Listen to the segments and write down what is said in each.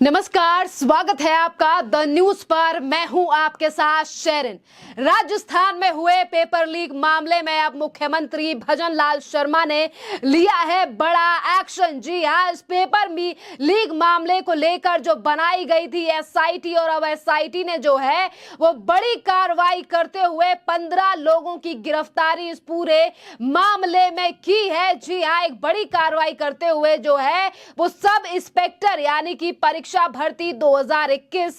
नमस्कार, स्वागत है आपका द न्यूज पर। मैं हूं आपके साथ शेरिन। राजस्थान में हुए पेपर लीक मामले में अब मुख्यमंत्री भजन लाल शर्मा ने लिया है बड़ा एक्शन। जी हां, इस पेपर लीक मामले को लेकर जो बनाई गई थी एसआईटी, और अब एसआईटी ने जो है वो बड़ी कार्रवाई करते हुए 15 लोगों की गिरफ्तारी इस पूरे मामले में की है। जी हां, एक बड़ी कार्रवाई करते हुए जो है वो सब इंस्पेक्टर यानी कि परीक्षा भर्ती 2021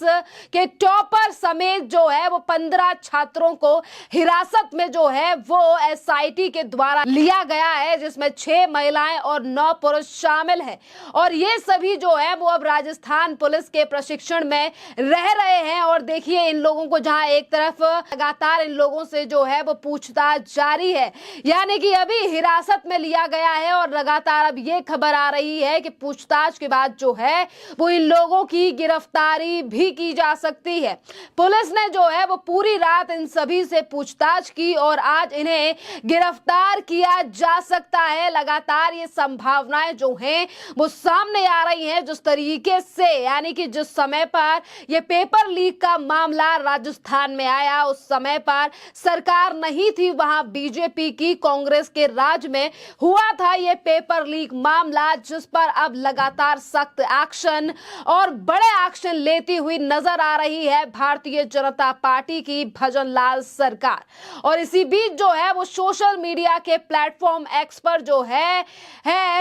के टॉपर समेत जो है वो 15 छात्रों को हिरासत में जो है वो एसआईटी के द्वारा लिया गया है, जिसमें 6 महिलाएं और 9 पुरुष शामिल हैं। और ये सभी जो है वो अब राजस्थान पुलिस के प्रशिक्षण में रह रहे हैं। और देखिए, इन लोगों को जहां एक तरफ लगातार इन लोगों से जो है वो पूछताछ जारी है, यानी कि अभी हिरासत में लिया गया है, और लगातार अब ये खबर आ रही है कि पूछताछ के बाद जो है वो इन लोगों की गिरफ्तारी भी की जा सकती है। पुलिस ने जो है वो पूरी रात इन सभी से पूछताछ की और आज इन्हें गिरफ्तार किया जा सकता है। लगातार ये संभावनाएं जो हैं वो सामने आ रही हैं। जिस तरीके से यानी कि जिस समय पर ये पेपर लीक का मामला राजस्थान में आया, उस समय पर सरकार नहीं थी, वहां बीजेपी की कांग्रेस के राज में हुआ था ये पेपर लीक मामला, जिस पर अब लगातार सख्त एक्शन और बड़े एक्शन लेती हुई नजर आ रही है भारतीय जनता पार्टी की भजन लाल सरकार। और इसी बीच जो है वो सोशल मीडिया के प्लेटफॉर्म एक्स पर जो है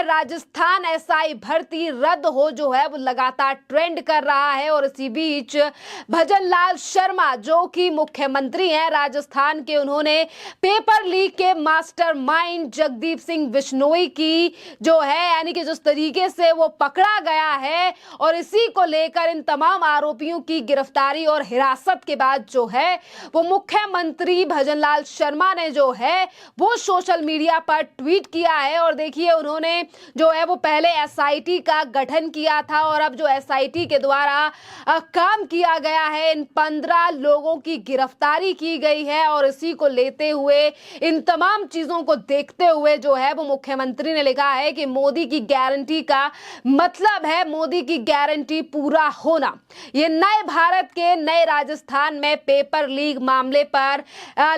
राजस्थान एसआई भर्ती रद्द हो जो है वो लगातार ट्रेंड कर रहा है। और इसी बीच भजन लाल शर्मा जो कि मुख्यमंत्री हैं राजस्थान के, उन्होंने पेपर लीक के मास्टरमाइंड जगदीप सिंह बिश्नोई की जो है यानी कि जिस तरीके से वो पकड़ा गया है, और इसी को लेकर इन तमाम आरोपियों की गिरफ्तारी और हिरासत के बाद जो है वो मुख्यमंत्री भजन लाल शर्मा ने जो है वो सोशल मीडिया पर ट्वीट किया है। और देखिए, उन्होंने जो है वो पहले एसआईटी का गठन किया था, और अब जो एसआईटी के द्वारा काम किया गया है, इन 15 लोगों की गिरफ्तारी की गई है। और इसी को लेते हुए, इन तमाम चीजों को देखते हुए जो है वो मुख्यमंत्री ने लिखा है कि मोदी की गारंटी का मतलब है मोदी की गारंटी पूरा होना। ये नए भारत के नए राजस्थान में पेपर लीक मामले पर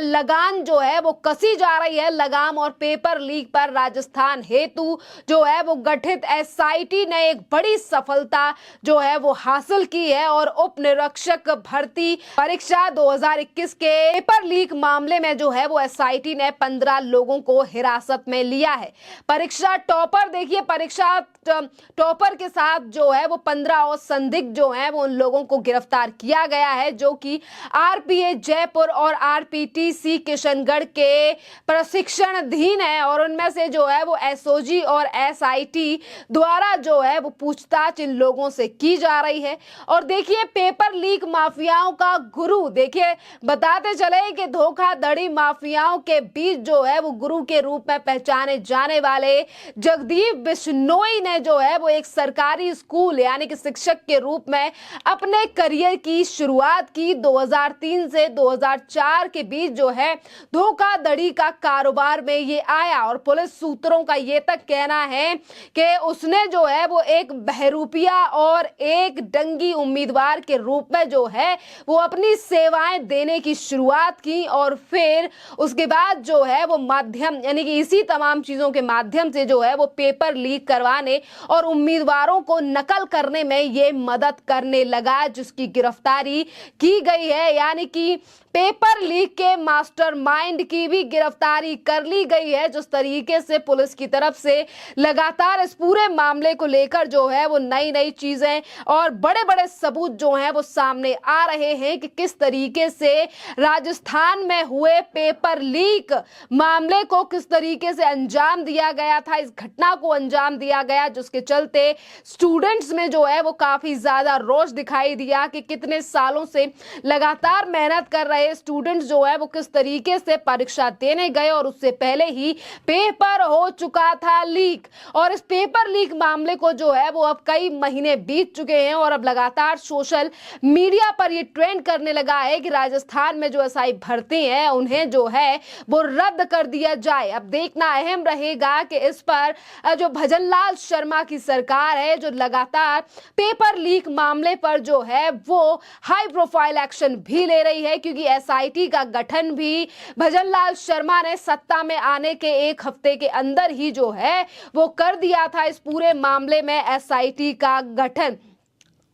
लगाम जो है वो कसी जा रही है। लगाम और पेपर लीक पर राजस्थान हेतु जो है वो गठित एसआईटी ने एक बड़ी सफलता जो है वो हासिल की है, और उप निरीक्षक भर्ती परीक्षा 2021 के पेपर लीक मामले में जो है वो एसआईटी ने 15 लोगों को हिरासत में लिया है। परीक्षा टॉपर, देखिए परीक्षा टॉपर के साथ जो है वो 15 और संदिग्ध जो है वो उन लोगों को गिरफ्तार किया गया है, जो कि आरपीए जयपुर और आरपीटीसी किशनगढ़ के प्रशिक्षणाधीन है। और उनमें से जो है वो एसओजी और एसआईटी द्वारा जो है वो पूछताछ इन लोगों से की जा रही है। और देखिए, पेपर लीक माफियाओं का गुरु, देखिए बताते चले कि धोखाधड़ी माफियाओं के बीच जो है वो गुरु के रूप में पहचाने जाने वाले जगदीप बिश्नोई ने जो है वो एक सरकारी स्कूल यानी कि शिक्षक के रूप में अपने करियर की शुरुआत की। 2003 से 2004 के बीच जो है धोखाधड़ी का कारोबार में ये आया, और पुलिस सूत्रों का ये तक कहना है कि उसने जो है वो एक बहरूपिया और एक डंगी उम्मीदवार के रूप में जो है वो अपनी सेवाएं देने की शुरुआत की। और फिर उसके बाद जो है वो माध्यम यानी कि इसी तमाम चीजों के माध्यम से जो है वो पेपर लीक करवाने और उम्मीदवारों को नकल करने में ये मदद करने लगा, जिसकी गिरफ्तारी की गई है। यानी कि पेपर लीक के मास्टरमाइंड की भी गिरफ्तारी कर ली गई है। जिस तरीके से पुलिस की तरफ से लगातार इस पूरे मामले को लेकर जो है वो नई नई चीजें और बड़े बड़े सबूत जो हैं वो सामने आ रहे हैं कि किस तरीके से राजस्थान में हुए पेपर लीक मामले को किस तरीके से अंजाम दिया गया था, इस घटना को अंजाम दिया गया, जिसके चलते स्टूडेंट्स में जो है वो काफी ज्यादा रोष दिखाई दिया कि कितने सालों से लगातार मेहनत कर रहे सारे स्टूडेंट्स जो है वो किस तरीके से परीक्षा देने गए और उससे पहले ही पेपर हो चुका था लीक। और इस पेपर लीक मामले को जो है वो अब कई महीने बीत चुके हैं और अब लगातार सोशल मीडिया पर ये ट्रेंड करने लगा है कि राजस्थान में जो एसआई भर्ती हैं उन्हें जो है वो रद्द कर दिया जाए। अब देखना अहम रहेगा कि इस पर जो भजनलाल शर्मा की सरकार है जो लगातार पेपर लीक मामले पर जो है वो हाई प्रोफाइल एक्शन भी ले रही है, क्योंकि एसआईटी का गठन भी भजनलाल शर्मा ने सत्ता में आने के एक हफ्ते के अंदर ही जो है वो कर दिया था। इस पूरे मामले में एसआईटी का गठन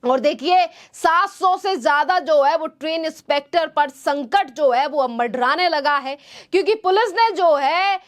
और देखिए 700 से ज्यादा जो है वो ट्रेन इंस्पेक्टर पर संकट जो है वो अब मंडराने लगा है, क्योंकि पुलिस ने जो है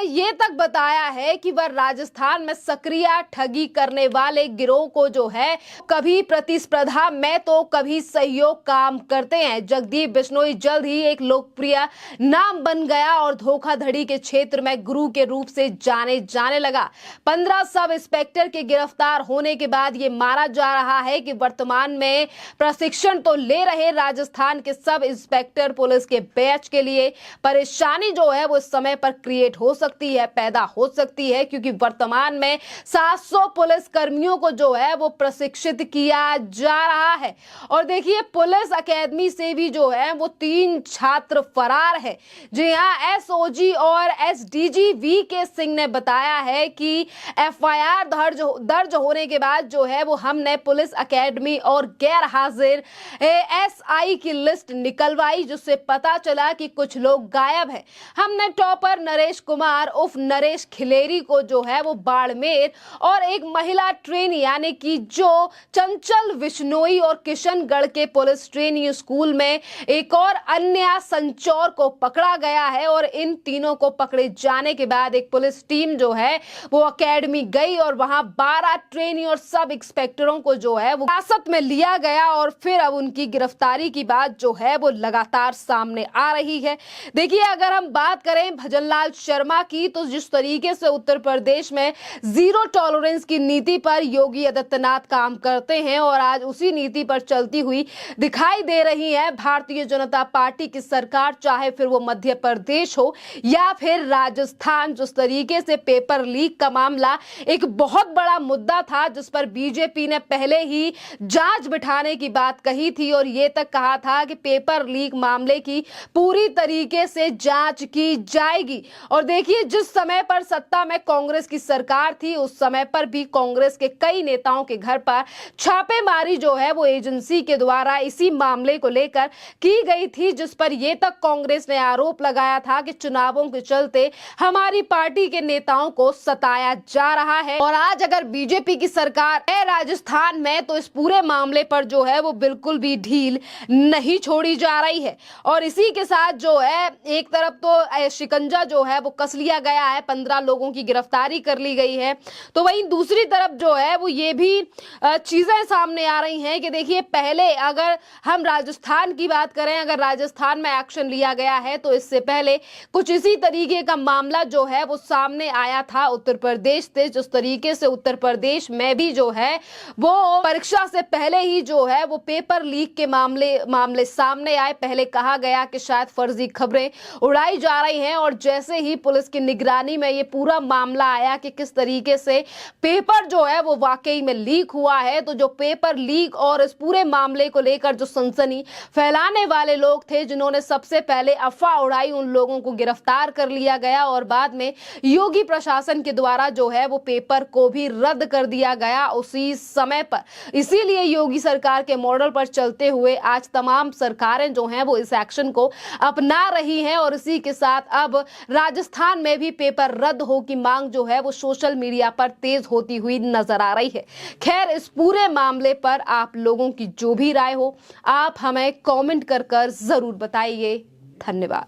ये तक बताया है कि वह राजस्थान में सक्रिय ठगी करने वाले गिरोह को जो है कभी प्रतिस्पर्धा में तो कभी सहयोग काम करते हैं। जगदीप बिश्नोई जल्द ही एक लोकप्रिय नाम बन गया और धोखाधड़ी के क्षेत्र में गुरु के रूप से जाने लगा। 15 सब इंस्पेक्टर के गिरफ्तार होने के बाद ये माना जा रहा है कि वर्तमान में प्रशिक्षण तो ले रहे राजस्थान के सब इंस्पेक्टर पुलिस के बैच के लिए परेशानी जो है वो इस समय पर क्रिएट हो सकती है, पैदा हो सकती है, क्योंकि वर्तमान में 700 पुलिस कर्मियों को जो है वो प्रशिक्षित किया जा रहा है। और देखिए पुलिस अकेडमी से भी जो है वो 3 छात्र फरार है। जी हाँ, एसओजी और एसडीजी वी.के. सिंह ने बताया है कि एफआईआर दर्ज होने के बाद जो है वो हमने पुलिस अकेडमी और गैर हाजिर एसआई की लिस्ट निकलवाई, जिससे पता चला कि कुछ लोग गायब हैं। हमने टॉपर नरेश कुमार उर्फ नरेश खिलेरी को जो है वो बाड़मेर और एक महिला ट्रेनी यानी कि जो चंचल विश्नोई और किशनगढ़ के पुलिस ट्रेनी स्कूल में एक और अन्य संचौर को पकड़ा गया है। और इन तीनों को पकड़े जाने के बाद एक पुलिस टीम जो है वो अकेडमी गई और वहां 12 ट्रेनी और सब इंस्पेक्टरों को जो है वो हिरासत में लिया गया और फिर अब उनकी गिरफ्तारी की बात जो है वो लगातार सामने आ रही है। देखिए अगर हम बात करें भजनलाल शर्मा की, तो जिस तरीके से उत्तर प्रदेश में जीरो टॉलरेंस की नीति पर योगी आदित्यनाथ काम करते हैं और आज उसी नीति पर चलती हुई दिखाई दे रही है भारतीय जनता पार्टी की सरकार, चाहे फिर वो मध्य प्रदेश हो या फिर राजस्थान। जिस तरीके से पेपर लीक का मामला एक बहुत बड़ा मुद्दा था जिस पर बीजेपी ने पहले ही जांच बिठाने की बात कही थी और ये तक कहा था कि पेपर लीक मामले की पूरी तरीके से जांच की जाएगी। और देखिए जिस समय पर सत्ता में कांग्रेस की सरकार थी उस समय पर भी कांग्रेस के कई नेताओं के घर पर छापेमारी जो है वो एजेंसी के द्वारा इसी मामले को लेकर की गई थी, जिस पर यह तक कांग्रेस ने आरोप लगाया था कि चुनावों के चलते हमारी पार्टी के नेताओं को सताया जा रहा है। और आज अगर बीजेपी की सरकार है राजस्थान में तो इस पूरे मामले पर जो है वो बिल्कुल भी ढील नहीं छोड़ी जा रही है। और इसी के साथ जो है एक तरफ तो शिकंजा जो है वो कस लिया गया है, 15 लोगों की गिरफ्तारी कर ली गई है, तो वहीं दूसरी तरफ जो है वो ये भी चीजें सामने आ रही हैं कि देखिए पहले अगर हम राजस्थान की बात करें, अगर राजस्थान में एक्शन लिया गया है तो इससे पहले कुछ इसी तरीके का मामला जो है वो सामने आया था उत्तर प्रदेश से। जिस तरीके से उत्तर प्रदेश में भी जो है वो परीक्षा से पहले ही जो है वो पेपर लीक के मामले सामने आए। पहले कहा गया कि शायद फर्जी खबरें उड़ाई जा रही हैं और जैसे ही पुलिस की निगरानी में ये पूरा मामला आया कि किस तरीके से पेपर जो है वो वाकई में लीक हुआ है, तो जो पेपर लीक और इस पूरे मामले को लेकर जो सनसनी फैलाने वाले लोग थे जिन्होंने सबसे पहले अफवाह उड़ाई, उन लोगों को गिरफ्तार कर लिया गया और बाद में योगी प्रशासन के द्वारा जो है वो पेपर को भी रद्द कर दिया गया उसी समय पर। इसीलिए योगी सरकार के मॉडल पर चलते हुए आज तमाम सरकारें जो हैं वो इस एक्शन को अपना रही हैं और इसी के साथ अब राजस्थान में भी पेपर रद्द हो की मांग जो है वो सोशल मीडिया पर तेज होती हुई नजर आ रही है। खैर इस पूरे मामले पर आप लोगों की जो भी राय हो आप हमें कमेंट कर जरूर बताइए। धन्यवाद।